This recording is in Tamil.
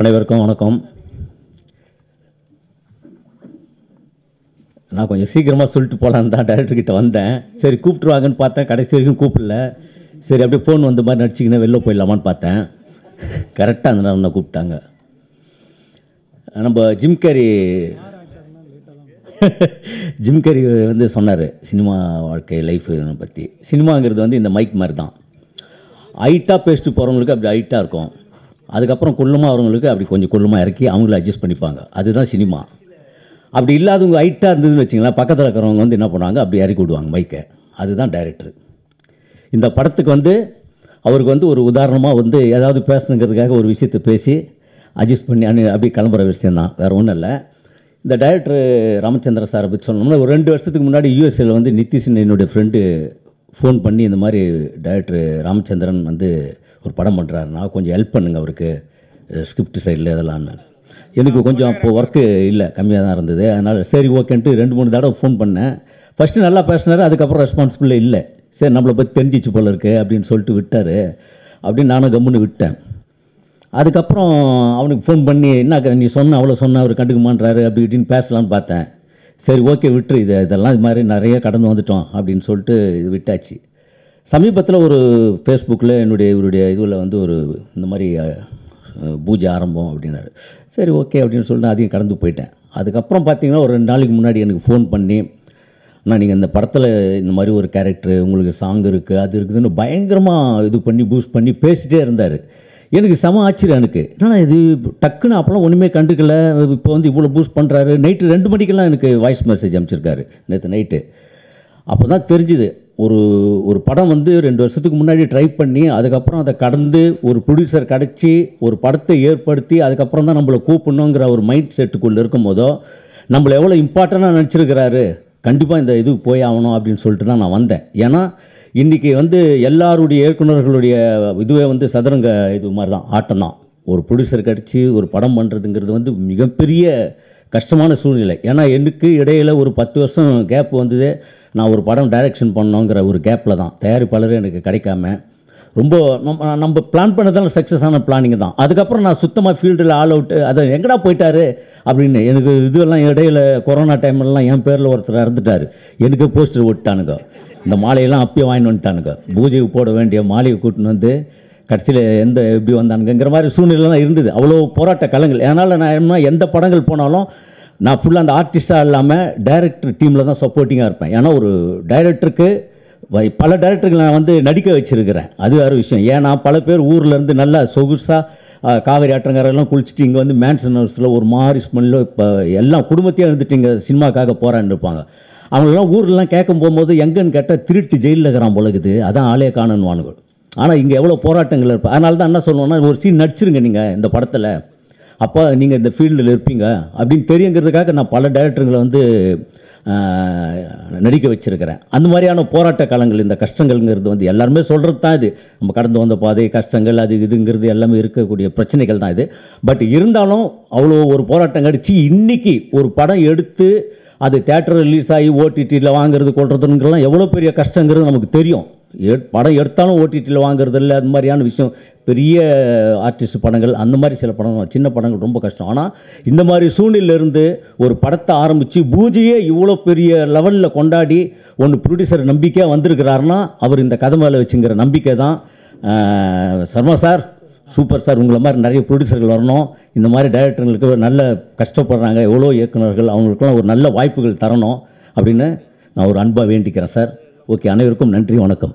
அனைவருக்கும் வணக்கம். நான் கொஞ்சம் சீக்கிரமாக சொல்லிட்டு போகலான்னு தான் டைரக்டர்கிட்ட வந்தேன். சரி கூப்பிட்டுருவாங்கன்னு பார்த்தேன், கடைசி வரைக்கும் கூப்பிடல. சரி அப்படியே ஃபோன் வந்த மாதிரி நடிச்சிக்கின்னு வெளில போயிடலாமான்னு பார்த்தேன். கரெக்டாக அந்த நேரம் தான் கூப்பிட்டாங்க. நம்ம ஜிம் கேரி வந்து சொன்னார் சினிமா வாழ்க்கை லைஃப் பற்றி. சினிமாங்கிறது வந்து இந்த மைக் மாதிரி தான். ஹைட்டாக பேசிட்டு போகிறவங்களுக்கு அப்படி ஹைட்டாக இருக்கும், அதுக்கப்புறம் குள்ளமாக வரவங்களுக்கு அப்படி கொஞ்சம் குள்ளமாக இறக்கி அவங்கள அட்ஜஸ்ட் பண்ணிப்பாங்க. அதுதான் சினிமா. அப்படி இல்லாதவங்க ஹைட்டாக இருந்ததுன்னு வச்சிங்களேன், பக்கத்தில் இருக்கிறவங்க வந்து என்ன பண்ணுவாங்க, அப்படி இறக்கி விடுவாங்க மைக்கை. அதுதான் டைரக்டர். இந்த படத்துக்கு வந்து அவருக்கு வந்து ஒரு உதாரணமாக வந்து ஏதாவது பேசணுங்கிறதுக்காக ஒரு விஷயத்தை பேசி அட்ஜஸ்ட் பண்ணி அப்படி கிளம்புற விஷயந்தான், வேறு ஒன்றும் இல்லை. இந்த டைரக்டர் ராமச்சந்திர சாரை பற்றி சொன்னோம்னா, ஒரு 2 வருஷத்துக்கு முன்னாடி யூஎஸ்ஏல வந்து நிதிஷன் என்னுடைய ஃப்ரெண்டு ஃபோன் பண்ணி இந்த மாதிரி டைரக்டர் ராமச்சந்திரன் வந்து ஒரு படம் பண்ணுறாருன்னா கொஞ்சம் ஹெல்ப் பண்ணுங்க அவருக்கு, ஸ்கிரிப்ட் சைடில் இதெல்லாம்னு. எனக்கு கொஞ்சம் அப்போது ஒர்க்கு இல்லை, கம்மியாக தான் இருந்தது. அதனால் சரி ஓகேன்ட்டு 2-3 தடவை ஃபோன் பண்ணேன். ஃபஸ்ட்டு நல்லா பேசினார், அதுக்கப்புறம் ரெஸ்பான்சிபிள் இல்லை. சரி நம்மளை பற்றி தெரிஞ்சிச்சு போல இருக்குது அப்படின்னு சொல்லிட்டு விட்டார். அப்படின்னு நானும் கம்முன்னு விட்டேன். அதுக்கப்புறம் அவனுக்கு ஃபோன் பண்ணி என்ன நீ சொன்ன அவ்வளோ சொன்ன அவர் கண்டுக்குமான்றாரு அப்படி இப்படின்னு பேசலான்னு பார்த்தேன். சரி ஓகே விட்டுரு, இதெல்லாம் இது மாதிரி நிறைய கடந்து வந்துட்டோம் அப்படின்னு சொல்லிட்டு இது விட்டாச்சு. சமீபத்தில் ஒரு ஃபேஸ்புக்கில் இவருடைய இதில் வந்து ஒரு இந்த மாதிரி பூஜை ஆரம்பம் அப்படின்னாரு. சரி ஓகே அப்படின்னு சொல்லிட்டு அதையும் கடந்து போயிட்டேன். அதுக்கப்புறம் பார்த்தீங்கன்னா ஒரு 2 நாளைக்கு முன்னாடி எனக்கு ஃபோன் பண்ணி, நான் நீங்கள் இந்த படத்தில் இந்த மாதிரி ஒரு கேரக்டர் உங்களுக்கு சாங் இருக்குது அது இருக்குதுன்னு பயங்கரமாக இது பண்ணி பூஸ்ட் பண்ணி பேசிகிட்டே இருந்தார். எனக்கு செம ஆச்சரியம். எனக்கு என்னன்னா இது டக்குன்னு அப்போலாம் ஒன்றுமே கண்டுக்கல, இப்போ வந்து இவ்வளோ பூஸ்ட் பண்ணுறாரு. நைட்டு 2 மணிக்கெல்லாம் எனக்கு வாய்ஸ் மெசேஜ் அனுப்பிச்சிருக்காரு நேற்று நைட்டு. அப்போ தான் தெரிஞ்சுது ஒரு படம் வந்து 2 வருஷத்துக்கு முன்னாடி ட்ரை பண்ணி அதுக்கப்புறம் அதை கடந்து ஒரு ப்ரொடியூசர் கிடச்சி ஒரு படத்தை ஏற்படுத்தி அதுக்கப்புறம் தான் நம்மளை கூப்பிடணுங்கிற ஒரு மைண்ட் செட்டுக்குள்ளே இருக்கும் போதோ நம்மளை எவ்வளோ இம்பார்ட்டண்ட்டாக நினச்சிருக்கிறாரு. கண்டிப்பாக இந்த இது போய் ஆகணும் அப்படின்னு சொல்லிட்டு தான் நான் வந்தேன். ஏன்னா இன்றைக்கி வந்து எல்லாருடைய இயக்குநர்களுடைய இதுவே வந்து சதுரங்க இது மாதிரி தான், ஆட்டம் தான். ஒரு ப்ரொடியூசர் கிடச்சி ஒரு படம் பண்ணுறதுங்கிறது வந்து மிகப்பெரிய கஷ்டமான சூழ்நிலை. ஏன்னா எனக்கு இடையில் ஒரு 10 வருஷம் கேப் வந்தது. நான் ஒரு படம் டைரக்ஷன் பண்ணோங்கிற ஒரு கேப்பில் தான் தயாரிப்பாளரே எனக்கு கிடைக்காம ரொம்ப நம்ம பிளான் பண்ணதால் சக்ஸஸ் ஆன பிளானிங் தான். அதுக்கப்புறம் நான் சுத்தமாக ஃபீல்டில் ஆல் அவுட்டு, அதை எங்கடா போயிட்டாரு அப்படின்னு எனக்கு இதுவெல்லாம் இடையில் கொரோனா டைம்லலாம் என் பேரில் ஒருத்தர் இறந்துட்டார். எனக்கு போஸ்டர் ஓட்டானுங்க, இந்த மாலையெல்லாம் அப்பயே வாங்கிட்டு வந்துட்டானுங்க. பூஜைக்கு போட வேண்டிய மாலையை கூட்டின்னு வந்து கடைசியில் எப்படி வந்தானுங்கிற மாதிரி சூழ்நிலைலாம் இருந்தது. அவ்வளோ போராட்ட களங்கள். அதனால் நான் என்ன எந்த படங்கள் போனாலும் நான் ஃபுல்லாக அந்த ஆர்டிஸ்டாக இல்லாமல் டைரக்டர் டீமில் தான் சப்போர்ட்டிங்காக இருப்பேன். ஏன்னா ஒரு டைரக்டருக்கு பல டைரக்டர்கள் நான் வந்து நடிக்க வச்சுருக்கிறேன், அது வேறு விஷயம். ஏன்னா பல பேர் ஊர்லேருந்து நல்லா சொகுசாக காவேரி ஆற்றங்கரெல்லாம் குளிச்சுட்டு இங்கே வந்து மேன்சன் ஹவுஸில் ஒரு மாதிரி ஸ்மெல்லில் இப்போ எல்லாம் குடும்பத்தையே இருந்துட்டு இங்கே சினிமாக்காக போரான்னு இருப்பாங்க. அவங்களெல்லாம் ஊர்லாம் கேட்கும் போகும்போது எங்கன்னு கேட்டால் திருட்டு ஜெயிலில் இருக்கிறான் போலகுது, அதான் ஆளே காணணுவானுங்க. ஆனால் இங்கே எவ்வளோ போராட்டங்கள் இருப்பேன். அதனால தான் என்ன சொல்லுவோன்னா, ஒரு சீன் நடிச்சிருங்க நீங்கள் இந்த படத்தில், அப்போ நீங்கள் இந்த ஃபீல்டில் இருப்பீங்க அப்படின்னு தெரியுங்கிறதுக்காக நான் பல டைரக்டருங்களை வந்து நடிக்க வச்சுருக்கிறேன். அந்த மாதிரியான போராட்ட காலங்கள், இந்த கஷ்டங்கள்ங்கிறது வந்து எல்லாருமே சொல்கிறது தான். இது நம்ம கடந்து வந்த பாதை கஷ்டங்கள் அது இதுங்கிறது எல்லாமே இருக்கக்கூடிய பிரச்சனைகள் தான் இது. பட் இருந்தாலும் அவ்வளோ ஒரு போராட்டம் கடிச்சு இன்றைக்கி ஒரு படம் எடுத்து அது தேட்டர் ரிலீஸ் ஆகி ஓடிடியில் வாங்குறது கொள்றதுங்கிறலாம் எவ்வளோ பெரிய கஷ்டங்கிறது நமக்கு தெரியும். படம் எடுத்தாலும் ஓடிடியில் வாங்குறது இல்லை, அது மாதிரியான விஷயம். பெரிய ஆர்டிஸ்ட் படங்கள் அந்த மாதிரி சில படங்கள், சின்ன படங்கள் ரொம்ப கஷ்டம். ஆனால் இந்த மாதிரி சூழ்நிலையிலேருந்து ஒரு படத்தை ஆரம்பித்து பூஜையே இவ்வளோ பெரிய லெவலில் கொண்டாடி ஒன்று ப்ரொடியூசர் நம்பிக்கையாக வந்திருக்கிறாருன்னா அவர் இந்த கதை மேலே வச்சுங்கிற நம்பிக்கை தான். சர்மா சார் சூப்பர் சார், உங்களை மாதிரி நிறைய ப்ரொடியூசர்கள் வரணும். இந்த மாதிரி டைரக்டர்களுக்கு நல்ல கஷ்டப்படுறாங்க எவ்வளோ இயக்குநர்கள், அவங்களுக்குலாம் ஒரு நல்ல வாய்ப்புகள் தரணும் அப்படின்னு நான் ஒரு அன்பாக வேண்டிக்கிறேன் சார். ஓகே, அனைவருக்கும் நன்றி, வணக்கம்.